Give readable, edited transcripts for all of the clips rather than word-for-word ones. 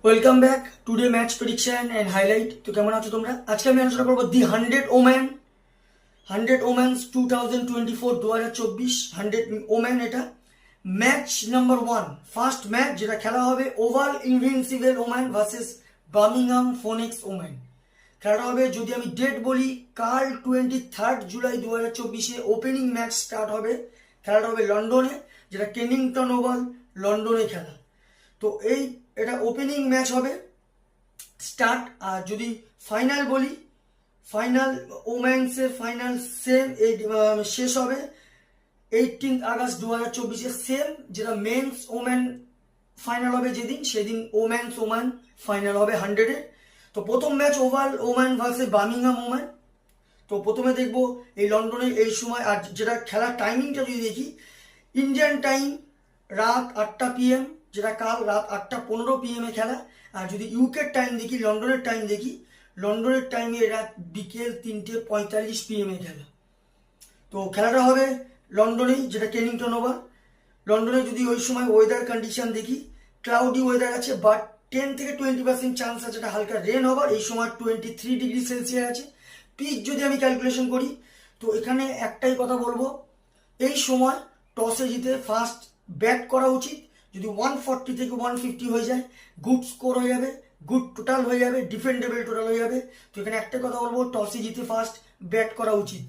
Welcome back today match prediction and highlight. তো কেমন আছো তোমরা? আজকে আমি আলোচনা করবো দি 100 ওম্যান্স 2024 2024 100 ওম্যান। এটা ম্যাচ নাম্বার 1, ফার্স্ট ম্যাচ যেটা খেলা হবে Oval Invincible woman versus Birmingham Phoenix woman. খেলাটা হবে, যদি আমি ডেট বলি, কাল 23 জুলাই 2024 ওপেনিং ম্যাচ স্টার্ট হবে। খেলাটা হবে লন্ডনে, যেটা কেনিংটন ওভাল লন্ডনে খেলা। তো এটা ওপেনিং ম্যাচ হবে স্টার্ট। আর যদি ফাইনাল বলি, ফাইনাল ওম্যান্সের ফাইনাল সেম শেষ হবে 18 আগস্ট 2024 সেম, যেটা মেন্স ওম্যান ফাইনাল হবে যেদিন, সেদিন ওম্যান্স ওম্যান ফাইনাল হবে 100-এ। তো প্রথম match oval woman versus Birmingham woman. তো প্রথমে দেখবো এই লন্ডনে এই সময়। আর যেটা খেলার টাইমিংটা যদি দেখি, ইন্ডিয়ান টাইম রাত 8টা PM, যেটা কাল রাত 8টা 15 PM খেলা। আর যদি ইউকের টাইম দেখি, লন্ডনের টাইম দেখি, লন্ডনের টাইমে রাত বিকেল 3:45 PM খেলা। তো খেলাটা হবে লন্ডনেই, যেটা কেনিংটন ওভাল লন্ডনে। যদি ওই সময় ওয়েদার কন্ডিশন দেখি, ক্লাউডি ওয়েদার আছে, বাট 10 থেকে 20% চান্স আছে এটা হালকা রেন হবার। এই সময় 23 ডিগ্রি সেলসিয়াস আছে। পিচ যদি আমি ক্যালকুলেশন করি, তো এখানে একটাই কথা বলবো, এই সময় টসে জিতে ফার্স্ট ব্যাট করা উচিত। যদি 140 থেকে 150 হয়ে যায়, গুড স্কোর হয়ে যাবে, গুড টোটাল হয়ে যাবে, ডিফেন্ডেবল টোটাল হয়ে যাবে। তো এখানে একটা কথা বলবো, টসে জিতে ফার্স্ট ব্যাট করা উচিত।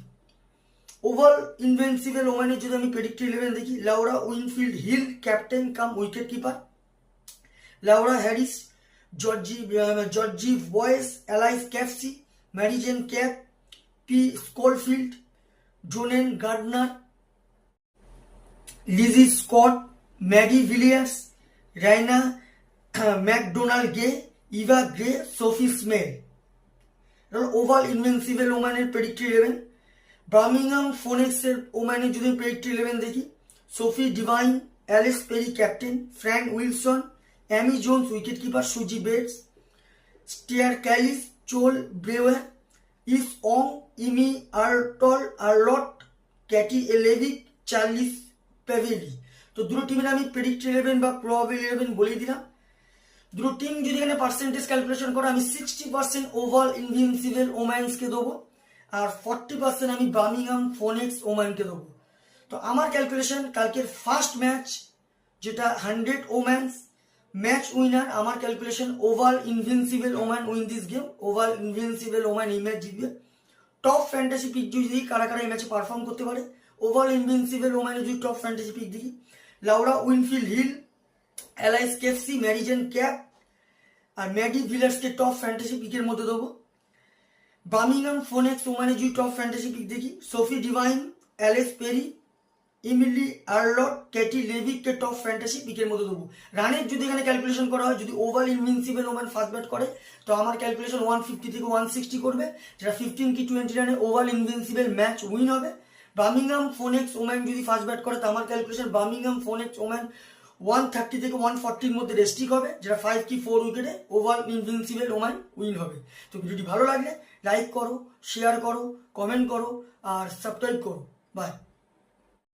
ওভাল ইনভিনসিবল ওম্যানের যদি আমি প্রেডিক্টর 11 দেখি, Laura Winfield Hill captain cum wicket keeper, Laura Harris, Georgie Boyce, Alice Capsey, Marizanne Kapp, P Scholfield, জোনেন Gardner, Lizzie Scott, Maggie Villiers, Rhiana McDonald Gay, Eva Gray, Sophie Smale. Oval Invincible ওম্যানের predictor 11। Birmingham ফোনিক্সের ওম্যানের যদি predictor 11 দেখি, Sophie Devine, Ellyse Perry captain, Frank Wilson, Amy Jones wicket keeper, Suzie Bates, Sterre Kalis, Chloe Brewer, Issy Wong, Emmy Arlott, Katie Levick, Charis প্যাভেলি। তো দুটো টিমের আমি predictor 11 বা প্রবাবল 11 বলে দিলাম। দুটো টিম যদি এখানে পার্সেন্টেজ ক্যালকুলেশন করো, আমি 60% ওভাল ইনভিনসিবল ওম্যান্সকে দেবো, আর 40% আমি বার্মিংহাম ফোনিক্স ওম্যানকে দেবো। তো আমার ক্যালকুলেশন, কালকের ফার্স্ট ম্যাচ যেটা 100 ওম্যান্স ম্যাচ উইনার, আমার calculation oval Invincible woman win this game. Oval Invincible woman এই ম্যাচ জিতবে। টপ ফ্যান্টাসি পিক যদি কারা কারা এই ম্যাচে পারফর্ম করতে পারে, ওভাল ইনভিনসিবল ওম্যানের যদি টপ ফ্যান্টাসি পিক দেখি, Laura Winfield Hill, Alice Capsey, Marizanne Kapp আর ম্যাগি ভিলার্সকে টপ ফ্যান্টাসি পিকের মধ্যে দেবো। বার্মিংহাম ফোনিক্স ওম্যানের যদি টপ ফ্যান্টাসি পিক দেখি, Sophie Devine, Ellyse Perry, Emily Arlott, Katie লেভিককে টপ ফ্যান্টাসি পিকের মধ্যে দেবো। রানের যদি এখানে ক্যালকুলেশন করা হয়, যদি Oval Invincible woman first bat করে, তো আমার ক্যালকুলেশন 150 থেকে 160 করবে, যেটা 15 কি 20 রানে ওভাল ইনভিনসিবল ম্যাচ উইন হবে। বার্মিংহাম ফোনিক্স ওম্যান যদি ফার্স্ট ব্যাট করে, তো আমার ক্যালকুলেশন বার্মিংহাম ফোনিক্স ওম্যান 130 থেকে 140-র মধ্যে রেস্টিক হবে, যেটা 5 কি 4 উইকেটে ওভাল ইনভিনসিবল ওম্যান উইন হবে। তো ভিডিওটি ভালো লাগলে লাইক করো, শেয়ার করো, কমেন্ট করো আর সাবস্ক্রাইব করো। বাই।